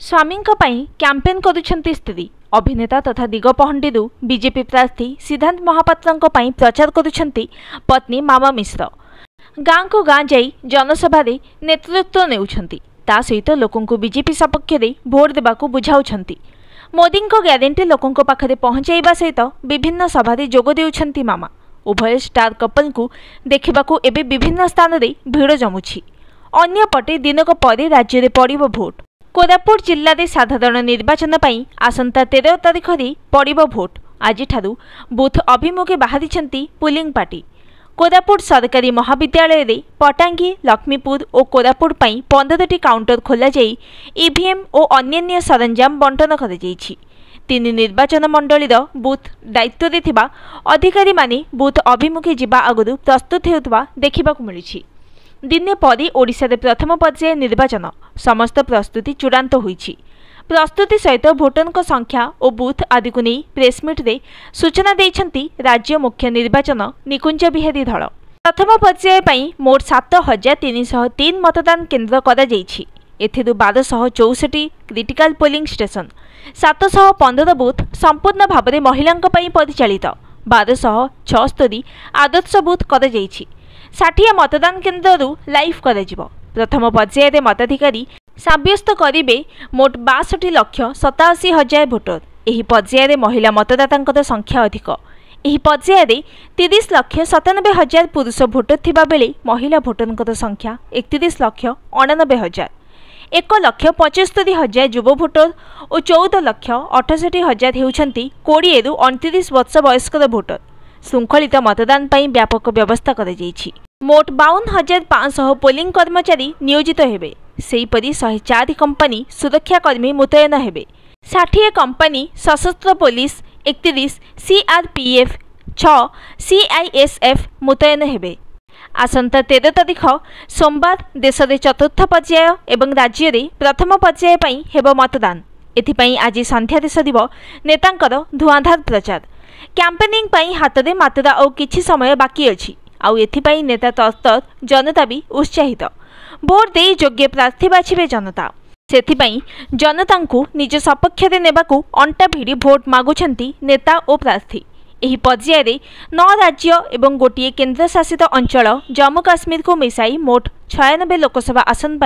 स्वामी campaign करुछंती स्त्री। अभिनेता तथा दिगपहंडी बीजेपी प्रार्थी सिद्धांत महापात्र प्रचार करुछंती पत्नी मामा मिश्र। गाँ को गाँ जाई जनसभा नेतृत्व नेउछंती, ता सहित लोकंकु बीजेपी सपक्ष में भोट देबाकू बुझाउछंती। मोदी ग्यारंटी लोकों पाखरे पहुंचाइबा सहित विभिन्न सभा जोग देउछंती मामा। उभय स्टार कपल को देखिबाकू एबे विभिन्न स्थान में भीड़ जमुछि। अन्यपटे दिनक परे राज्य में पड़िबो भोट। कोरापुट जिल्ला रे साधारण निर्वाचन पई आसंता 13 तारिख रे पड़िबो भोट। आज बूथ अभिमुखे बाहरी पुलिंग पार्टी। कोरापुट सरकारी महाविद्यालय रे पटांगी, लक्ष्मीपुर और कोरापुट पई 15टी काउंटर खोला जाई ईवीएम और अन्य सरंजाम बंटन कर जाइछि। 3 निर्वाचन मंडलीर बूथ दायित्व रे थिबा अधिकारी माने बूथ अभिमुखे जिबा आगुरु प्रस्तुत हेउतबा देखिबाकू मिलिछि। दिने परी ओडिशा रे प्रथम पर्याय निर्वाचन समस्त प्रस्तुति चूड़ांत होईछि। प्रस्तुति सहित भोटरଙ୍କ संख्या और बूथ आदि को नहीं प्रेसमिट रे सूचना देइछंती राज्य मुख्य निर्वाचन निकुंज बिहारी धल। प्रथम पर्याय पई मोट 7303 मतदान केन्द्र करा जाइछि। एथिरु 1264 क्रिटिकल पोलिंग स्टेशन, 715 बूथ संपूर्ण भाव में महिलांक पई परिचालित, 1276 आदर्श बूथ करा जाइछि। 60 मतदान केन्द्र लाइव करा जिवो। प्रथम पर्याय रे मताधिकारी साब्यस्त करिबे मोट 62,87,000 भोटर। एही पर्याय रे महिला मतदातांकर संख्या अधिक। एही पर्याय रे 30,97,000 पुरुष भोटर थिबा बेले महिला भोटरंकर संख्या 31,99,000। 1,75,000 युवा भोटर और 14,68,000 हेउछंती 20 रु 29 वर्ष वयस्कर भोटर। श्रृंखलित मतदान पई व्यापक व्यवस्था करा जाइछि। मोट 52,500 पोलिंग कर्मचारी नियोजित हेबे। सेहीपरि 104 कंपनी सुरक्षाकर्मी मुतयन हेबे। 60 कंपनी सशस्त्र पुलिस, 31 सीआरपीएफ, 6 सीआईएसएफ मुतयन हेबे। आसंता 13 तारिख सोमवार देश में चतुर्थ पर्याय एवं राज्य में प्रथम पर्याय पई हेबो मतदान। एथिपई आज संध्या सरिबो नेतांकर धुआंधार प्रचार। कैंपेनिंग पई हाथ में मात्र और किछि समय बाकी अछि। आउ एथिपई नेता तत्तर, जनता भी उत्साहित। भोट दे योग्य प्रार्थी बाछिबे जनता। सेथिपई जनता को निज सपक्ष में नेबाकू अंटा भिड़ी भोट मागुछंती नेता और प्रार्थी। एही पर्याय रे 9 राज्य एवं गोटिए केन्द्र शासित अंचल जम्मू काश्मीर को मिसाई मोट 96 लोकसभा आसन